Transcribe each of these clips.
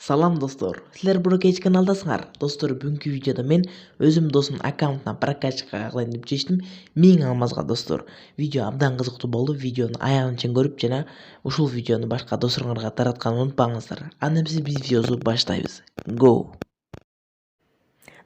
Салам достор, силер Прокачка каналдасыңар. Достор, бүгүнкү видеода мен өзүм досумдун аккаунтунан Прокачкага кылайын деп чечтим. 1000 алмазга достор. Видео абдан кызыктуу болду. Видеону аягына чейин көрүп жана ушул видеону башка досторуңарга таратканды унутпаңыздар. Анда биз видеобузду баштайбыз. Go!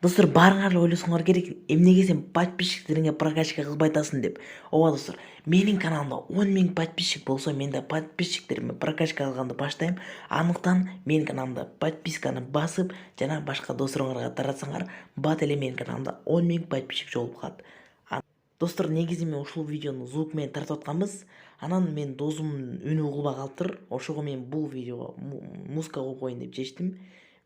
Достор, баарыңар эле ойлосоңор керек, эмнеге сен подписчиктериңе прокачка кылбай атасың деп. Ооба достор, менин каналымда 10 000 подписчик болсо, мен да подписчиктериме прокачка кылганды баштайм. Андыктан менин каналымда подписканы басып, жана башка досторуңарга таратсаңар, бат эле менин каналымда 10 000 подписчик жолуп калат. Достор, негизи мен ушул видеону звук менен тартып атканбыз. Анан мен досумдун үнү угулбай калыптыр. Ошого мен бул видеого музыка коюп коеюн деп чечтим.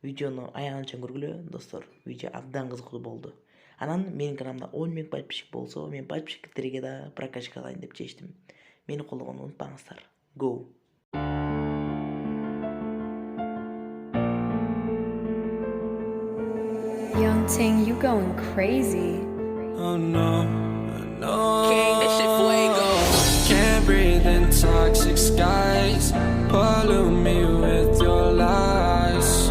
Видеону аягына чейин көргүлө, достор. Видео абдан кызыктуу болду. Анан менин каналымда 10 000 подписчик болсо, мен подписчиктерге да прокачка кылайын деп чечтим. Мени колдогонду унутпаңыздар. Go! Young Ting, you going crazy. Oh no, no. King, this shit fuego. Can't breathe in toxic skies. Pollute me with your lies.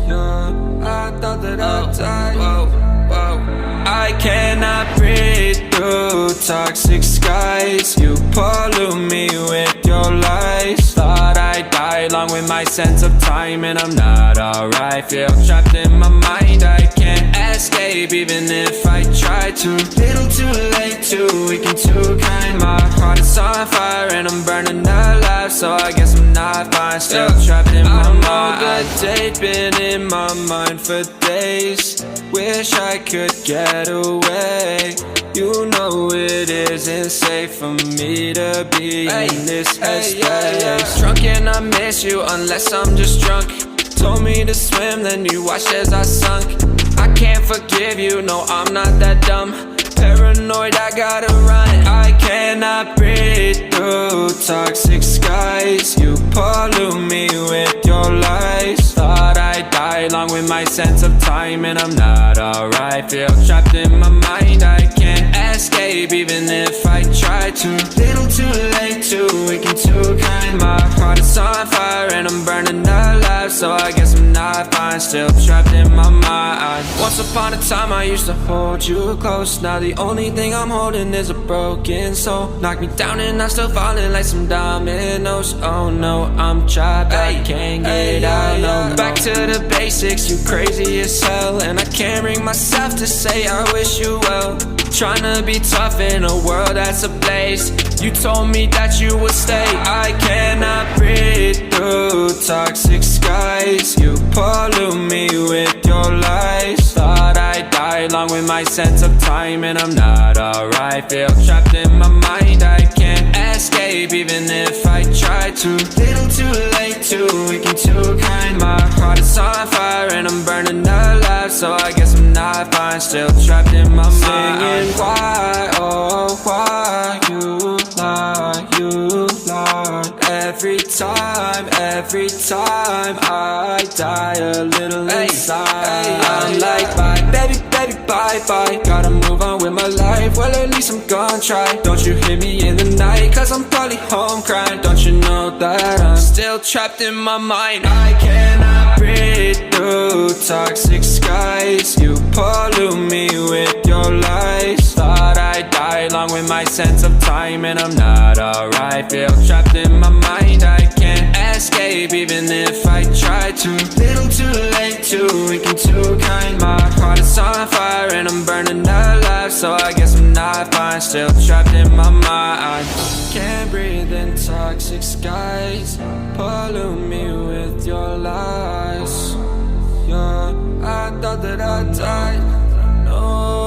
Yeah, I thought that I'd die. Whoa, whoa. I cannot breathe through toxic skies. You pollute me with your lies. Thought I'd die along with my sense of time, and I'm not alright. Feel trapped in my mind, I can't escape even if I try to. Little too late, too weak and too kind. My heart is on fire and I'm burning alive, so I guess I'm not fine. Still trapped in my mind. That date been in my mind for days. Wish I could get away. You know it isn't safe for me to be in this headspace. Drunk and I miss you unless I'm just drunk. Told me to swim, then you watched as I sunk. I can't forgive you, no, I'm not that dumb. Paranoid, I gotta run. I cannot breathe through toxic skies. You pollute me with your lies. Thought I'd die along with my sense of time, and I'm not alright. Feel trapped in my mind, I can't escape even if I try to. Little too late, too weak and too kind. My heart is on fire and I'm burning alive, so I guess I'm not fine. Still trapped in my mind. Once upon a time I used to hold you close. Now the only thing I'm holding is a broken soul. Knock me down and I'm still falling like some dominoes. Oh no, I'm trapped, I can't get out. No, back to the basics, you crazy as hell. And I can't bring myself to say I wish you well. Tryna be tough in a world that's ablaze. You told me that you would stay. I cannot breathe through toxic skies. You pollute me with your lies. Thought I'd die along with my sense of time, and I'm not alright. Feel trapped in my mind, I can't escape even if I try to. Little too late, too weak and too kind. My heart is on fire and I'm burning alive, so I guess I'm not fine. Still trapped in my mind. Singing why, oh why you lie, you lie. Every time I die a little inside. I'm like bye, baby, baby, bye, bye. Gotta move on with my life, well at least I'm gonna try. Don't you hear me in the night, cause I'm probably home crying. Don't you know that I'm still trapped in my mind. I cannot breathe through toxic skies. You pollute me with your lies. Thought I'd die along with my sense of time, and I'm not alright. Feel trapped in my mind, I can't escape even if I try to. Little too late, too weak and too kind. My heart is on fire and I'm burning alive, so I guess I'm not fine. Still trapped in my mind. Can't breathe in toxic skies. Pollute me with your lies. Yeah, I thought that I'd die. No.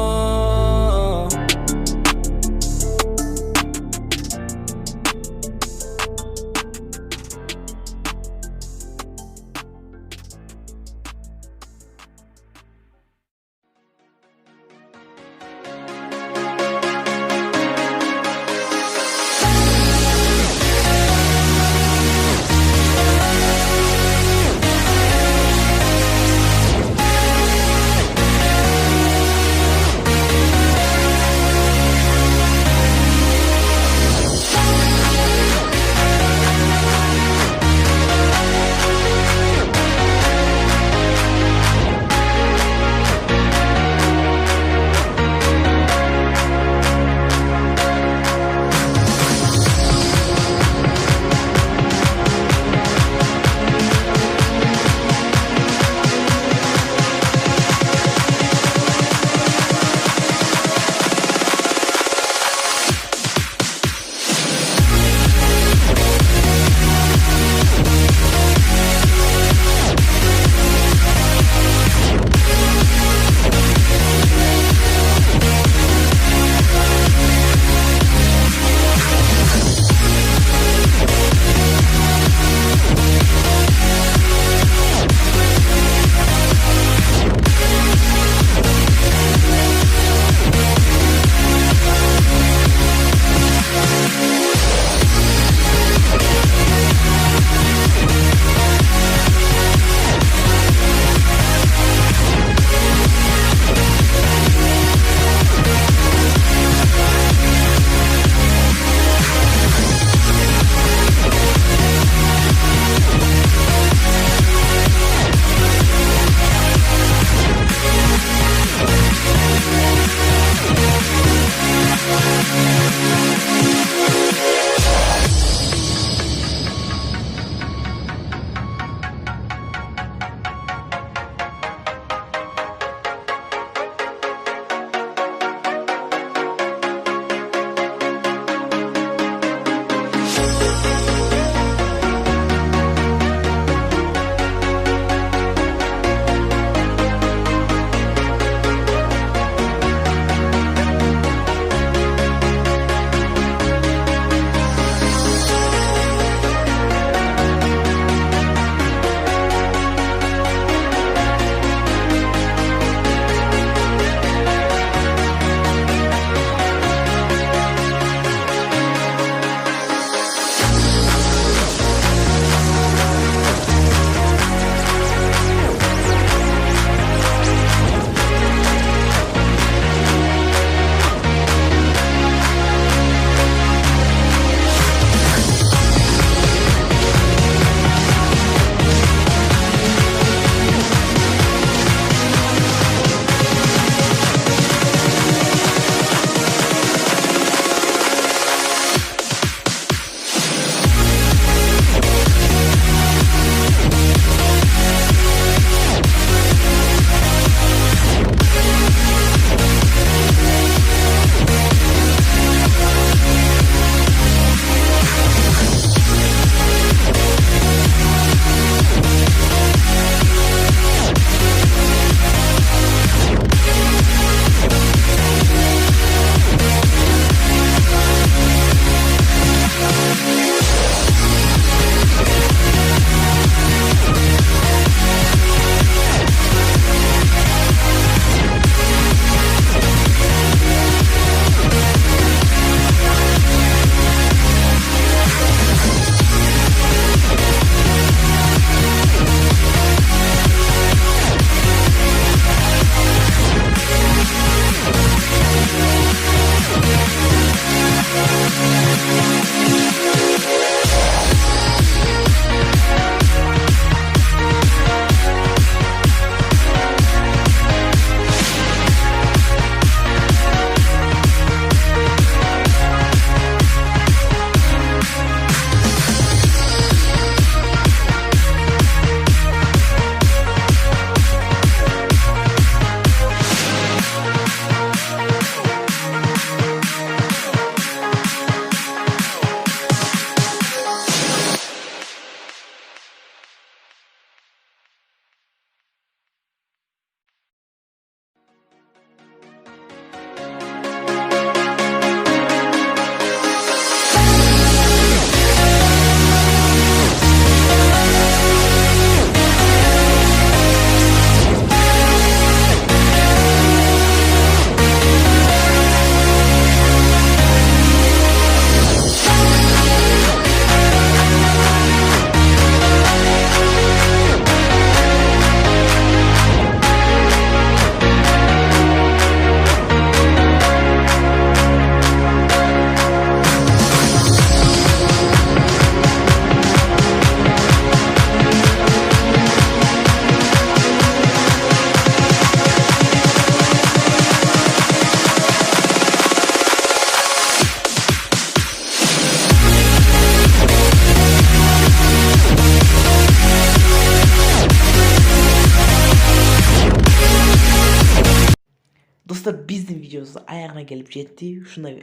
Достар, биздин видеобуз аягына келип жетти. Ушундай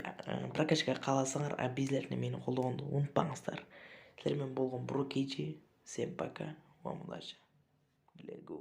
прокачка кааласаңар, обязательно мени колдогонду унутпаңыздар. Силер менен болгон Бурукейчи. Всем пока. Вам удачи. Лего.